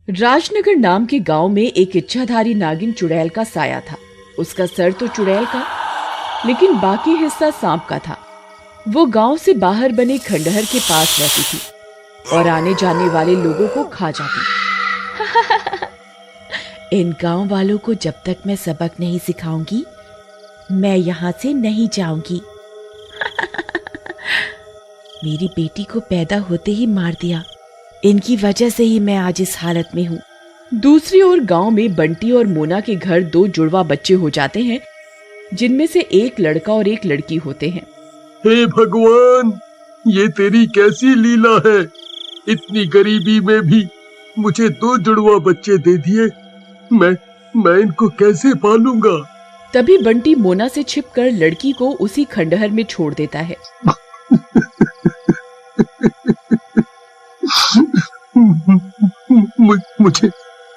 राजनगर नाम के गांव में एक इच्छाधारी नागिन चुड़ैल का साया था। उसका सर तो चुड़ैल का, लेकिन बाकी हिस्सा सांप का था। वो गांव से बाहर बने खंडहर के पास रहती थी और आने जाने वाले लोगों को खा जाती। इन गांव वालों को जब तक मैं सबक नहीं सिखाऊंगी, मैं यहाँ से नहीं जाऊंगी। मेरी बेटी को पैदा होते ही मार दिया। इनकी वजह से ही मैं आज इस हालत में हूँ। दूसरी ओर गांव में बंटी और मोना के घर 2 जुड़वा बच्चे हो जाते हैं, जिनमें से एक लड़का और एक लड़की होते हैं। हे भगवान, ये तेरी कैसी लीला है। इतनी गरीबी में भी मुझे 2 जुड़वा बच्चे दे दिए। मैं इनको कैसे पालूंगा। तभी बंटी मोना से छिपकर लड़की को उसी खंडहर में छोड़ देता है।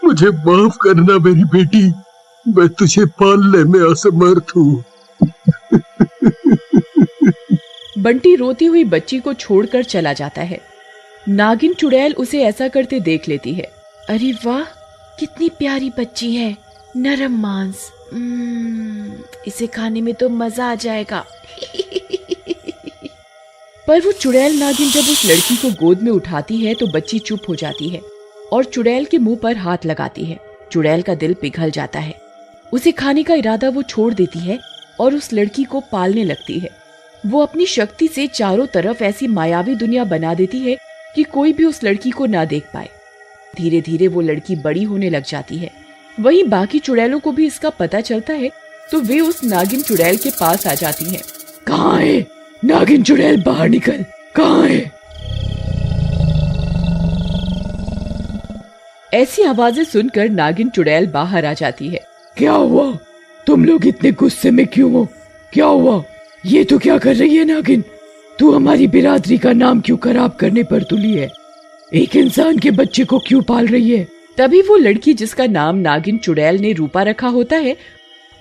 मुझे माफ करना मेरी बेटी, मैं तुझे पालने में असमर्थ हूँ। बंटी रोती हुई बच्ची को छोड़कर चला जाता है। नागिन चुड़ैल उसे ऐसा करते देख लेती है। अरे वाह, कितनी प्यारी बच्ची है, नरम मांस। इसे खाने में तो मजा आ जाएगा। पर वो चुड़ैल नागिन जब उस लड़की को गोद में उठाती है तो बच्ची चुप हो जाती है और चुड़ैल के मुंह पर हाथ लगाती है। चुड़ैल का दिल पिघल जाता है। उसे खाने का इरादा वो छोड़ देती है और उस लड़की को पालने लगती है। वो अपनी शक्ति से चारों तरफ ऐसी मायावी दुनिया बना देती है कि कोई भी उस लड़की को ना देख पाए। धीरे धीरे वो लड़की बड़ी होने लग जाती है। वहीं बाकी चुड़ैलों को भी इसका पता चलता है तो वे उस नागिन चुड़ैल के पास आ जाती हैं। कहाँ है नागिन चुड़ैल, बाहर निकल, कहाँ है? ऐसी आवाजें सुनकर नागिन चुड़ैल बाहर आ जाती है। क्या हुआ? तुम लोग इतने गुस्से में क्यों हो? क्या हुआ? ये तो क्या कर रही है नागिन? तू हमारी बिरादरी का नाम क्यों खराब करने पर तुली है? एक इंसान के बच्चे को क्यों पाल रही है? तभी वो लड़की जिसका नाम नागिन चुड़ैल ने रूपा रखा होता है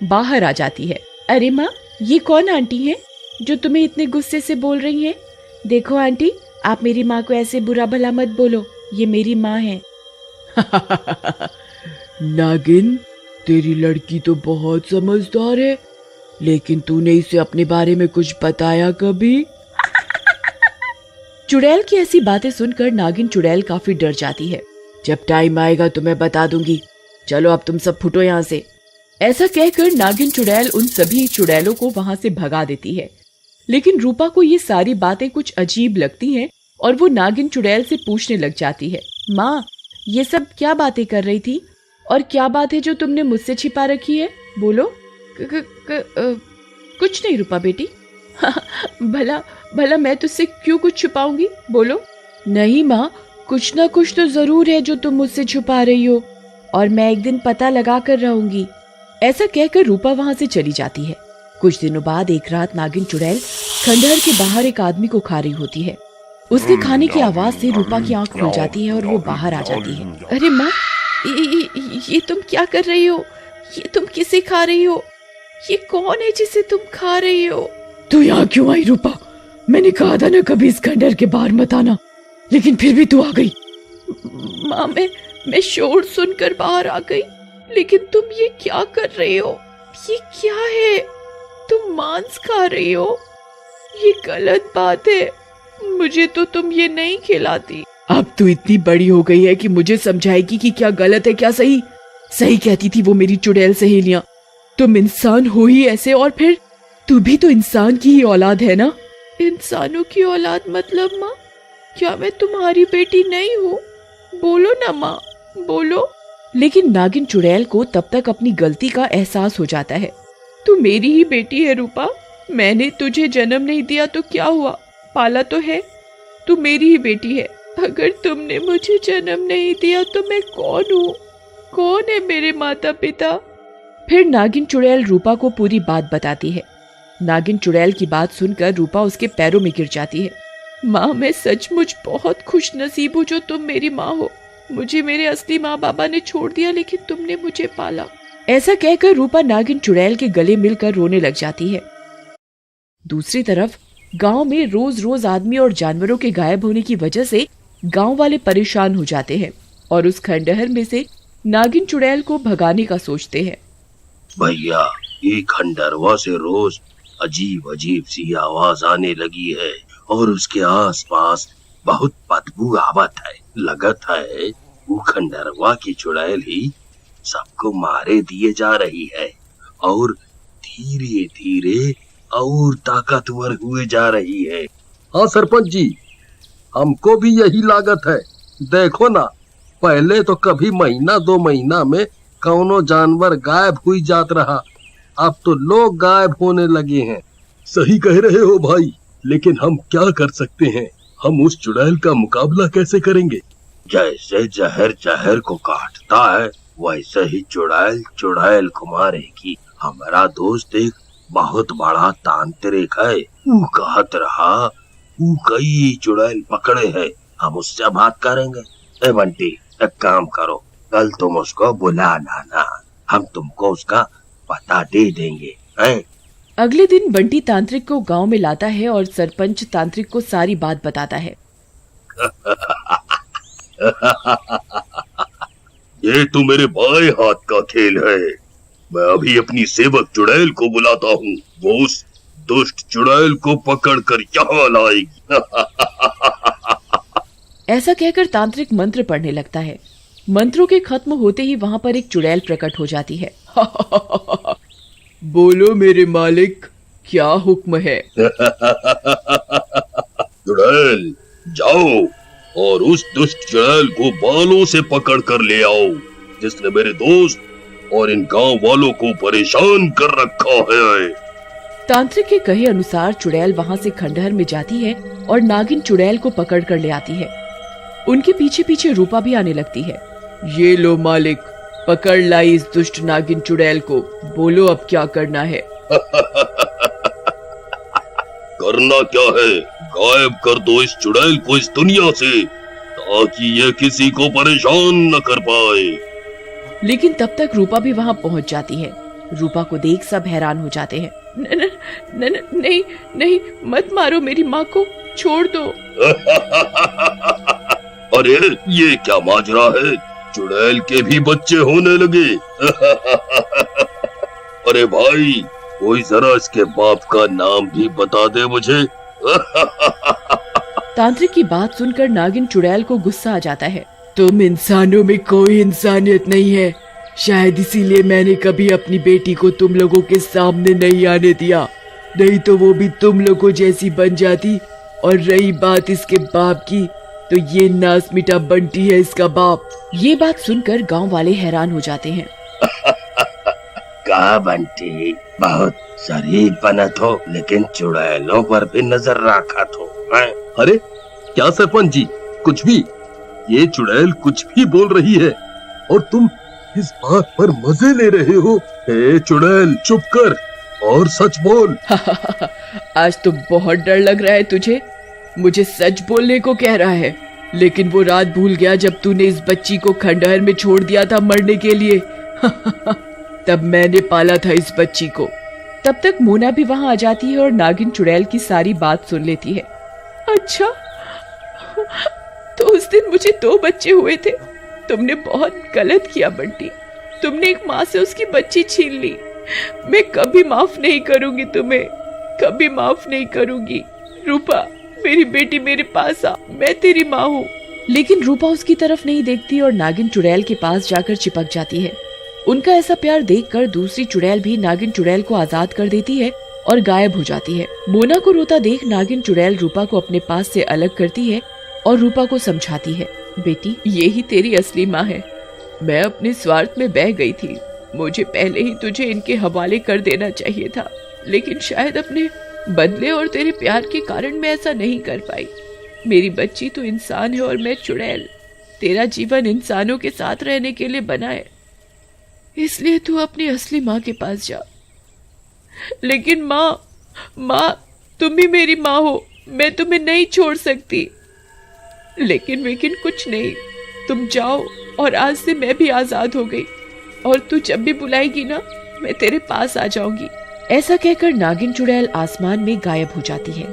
बाहर आ जाती है। अरे माँ, ये कौन आंटी है जो तुम्हें इतने गुस्से से बोल रही है? देखो आंटी, आप मेरी माँ को ऐसे बुरा भला मत बोलो, ये मेरी माँ है। नागिन, तेरी लड़की तो बहुत समझदार है, लेकिन तूने इसे अपने बारे में कुछ बताया कभी? चुड़ैल की ऐसी बातें सुनकर नागिन चुड़ैल काफी डर जाती है। जब टाइम आएगा तो मैं बता दूंगी। चलो अब तुम सब फुटो यहाँ से। ऐसा कहकर नागिन चुड़ैल उन सभी चुड़ैलों को वहां से भगा देती है। लेकिन रूपा को ये सारी बातें कुछ अजीब लगती हैं और वो नागिन चुड़ैल से पूछने लग जाती है। माँ, ये सब क्या बातें कर रही थी और क्या बात है जो तुमने मुझसे छिपा रखी है? बोलो। कुछ नहीं रूपा बेटी। भला मैं तुझसे क्यों कुछ छुपाऊंगी? बोलो। नहीं माँ, कुछ ना कुछ तो जरूर है जो तुम मुझसे छुपा रही हो, और मैं एक दिन पता लगा कर रहूंगी। ऐसा कहकर रूपा वहां से चली जाती है। कुछ दिनों बाद एक रात नागिन चुड़ैल खंडहर के बाहर एक आदमी को खा रही होती है। उसके खाने की आवाज से रूपा की आंख खुल जाती है और वो बाहर आ जाती है। अरे माँ, ये तुम क्या कर रही हो? ये तुम किसे खा रही हो? ये कौन है जिसे तुम खा रही हो? तू यहाँ क्यों आई रूपा? मैंने कहा था ना कभी इस खंडहर के बाहर मत आना, लेकिन फिर भी तू आ गई। माँ, मैं शोर सुनकर बाहर आ गई, लेकिन तुम ये क्या कर रही हो? ये क्या है? तुम मांस खा रही हो? ये गलत बात है। मुझे तो तुम ये नहीं खिलाती। अब तू इतनी बड़ी हो गई है कि मुझे समझाएगी कि क्या गलत है क्या सही। सही कहती थी वो मेरी चुड़ैल सहेलियां। तुम इंसान हो ही ऐसे, और फिर तू भी तो इंसान की ही औलाद है ना? इंसानों की औलाद मतलब माँ? क्या मैं तुम्हारी बेटी नहीं हूँ? बोलो ना माँ, बोलो। लेकिन नागिन चुड़ैल को तब तक अपनी गलती का एहसास हो जाता है। तू मेरी ही बेटी है रूपा। मैंने तुझे जन्म नहीं दिया तो क्या हुआ, पाला तो है। तू मेरी ही बेटी है। अगर तुमने मुझे जन्म नहीं दिया तो मैं कौन हूँ? कौन है मेरे माता पिता? फिर नागिन चुड़ैल रूपा को पूरी बात बताती है। नागिन चुड़ैल की बात सुनकर रूपा उसके पैरों में गिर जाती है। माँ, मैं सचमुच बहुत खुश नसीब हूँ जो तुम मेरी माँ हो। मुझे मेरे असली माँ बाबा ने छोड़ दिया, लेकिन तुमने मुझे पाला। ऐसा कहकर रूपा नागिन चुड़ैल के गले मिलकर रोने लग जाती है। दूसरी तरफ गांव में रोज रोज आदमी और जानवरों के गायब होने की वजह से गांव वाले परेशान हो जाते हैं और उस खंडहर में से नागिन चुड़ैल को भगाने का सोचते हैं। भैया, ये खंडहरवा से रोज अजीब अजीब सी आवाज आने लगी है और उसके आसपास बहुत बदबू आवत है। लगत है वो खंडहरवा की चुड़ैल ही सबको मारे दिए जा रही है और धीरे धीरे और ताकतवर हुए जा रही है। हाँ सरपंच जी, हमको भी यही लागत है। देखो ना, पहले तो कभी महीना 2 महीना में कौनो जानवर गायब हुई जात रहा, अब तो लोग गायब होने लगे हैं। सही कह रहे हो भाई, लेकिन हम क्या कर सकते हैं? हम उस चुड़ैल का मुकाबला कैसे करेंगे? जैसे जहर जहर को काटता है वैसे ही चुड़ैल चुड़ैल को मारेगी। हमारा दोस्त एक बहुत बड़ा तांत्रिक है, वो कहत रहा वो कई चुड़ैल पकड़े हैं, हम उससे बात करेंगे। ए बंटी, एक काम करो, कल तुम उसको बुला लाना, हम तुमको उसका पता दे देंगे हैं? अगले दिन बंटी तांत्रिक को गांव में लाता है और सरपंच तांत्रिक को सारी बात बताता है। ये तो मेरे बाएं हाथ का खेल है। मैं अभी अपनी सेवक चुड़ैल को बुलाता हूँ, वो उस दुष्ट चुड़ैल को पकड़कर यहाँ लाएगी। ऐसा कहकर तांत्रिक मंत्र पढ़ने लगता है। मंत्रों के खत्म होते ही वहाँ पर एक चुड़ैल प्रकट हो जाती है। बोलो मेरे मालिक, क्या हुक्म है? चुड़ैल, जाओ और उस दुष्ट चुड़ैल को बालों से पकड़ कर ले आओ, जिसने मेरे दोस्त और इन गांव वालों को परेशान कर रखा है। तांत्रिक के कहे अनुसार चुड़ैल वहाँ से खंडहर में जाती है और नागिन चुड़ैल को पकड़ कर ले आती है। उनके पीछे पीछे रूपा भी आने लगती है। ये लो मालिक, पकड़ लाई इस दुष्ट नागिन चुड़ैल को, बोलो अब क्या करना है? करना क्या है? गायब कर दो इस चुड़ैल को इस दुनिया से, ताकि ये किसी को परेशान न कर पाए। लेकिन तब तक रूपा भी वहाँ पहुँच जाती है। रूपा को देख सब हैरान हो जाते हैं। नहीं नहीं, मत मारो मेरी माँ को, छोड़ दो। अरे ये क्या माजरा है? चुड़ैल के भी बच्चे होने लगे। अरे भाई, कोई जरा इसके बाप का नाम भी बता दे मुझे। तांत्रिक की बात सुनकर नागिन चुड़ैल को गुस्सा आ जाता है। तुम इंसानों में कोई इंसानियत नहीं है, शायद इसीलिए मैंने कभी अपनी बेटी को तुम लोगों के सामने नहीं आने दिया, नहीं तो वो भी तुम लोगों जैसी बन जाती। और रही बात इसके बाप की, तो ये नास मिटा बंटी है इसका बाप। ये बात सुनकर गांव वाले हैरान हो जाते हैं। कहा बंटी, बहुत शरीफ बनत हो, लेकिन चुड़ैलों पर भी नजर रखा तो है। अरे क्या सरपंच जी, कुछ भी, ये चुड़ैल कुछ भी बोल रही है और तुम इस बात पर मजे ले रहे हो। ए चुड़ैल, चुप कर और सच बोल। आज तो बहुत डर लग रहा है तुझे, मुझे सच बोलने को कह रहा है, लेकिन वो रात भूल गया जब तूने इस बच्ची को खंडहर में छोड़ दिया था मरने के लिए। तब मैंने पाला था इस बच्ची को। तब तक मोना भी वहाँ आ जाती है और नागिन चुड़ैल की सारी बात सुन लेती है। अच्छा, तो उस दिन मुझे 2 बच्चे हुए थे। तुमने बहुत गलत किया बंटी, तुमने एक माँ से उसकी बच्ची छीन ली। मैं कभी माफ नहीं करूंगी तुम्हें, कभी माफ नहीं करूंगी। रूपा, मेरी बेटी मेरे पास आ, मैं तेरी माँ हूँ। लेकिन रूपा उसकी तरफ नहीं देखती और नागिन चुड़ैल के पास जाकर चिपक जाती है। उनका ऐसा प्यार देखकर दूसरी चुड़ैल भी नागिन चुड़ैल को आजाद कर देती है और गायब हो जाती है। मोना को रोता देख नागिन चुड़ैल रूपा को अपने पास से अलग करती है और रूपा को समझाती है, बेटी ये ही तेरी असली माँ है। मैं अपने स्वार्थ में बह गई थी, मुझे पहले ही तुझे इनके हवाले कर देना चाहिए था, लेकिन शायद अपने बदले और तेरे प्यार के कारण मैं ऐसा नहीं कर पाई। मेरी बच्ची तो इंसान है और मैं चुड़ैल। तेरा जीवन इंसानों के साथ रहने के लिए बना है, इसलिए तू अपनी असली माँ के पास जा। लेकिन माँ तुम भी मेरी माँ हो, मैं तुम्हें नहीं छोड़ सकती। लेकिन कुछ नहीं, तुम जाओ और आज से मैं भी आजाद हो गई और तू जब भी बुलाएगी ना, मैं तेरे पास आ जाऊंगी। ऐसा कहकर नागिन चुड़ैल आसमान में गायब हो जाती है।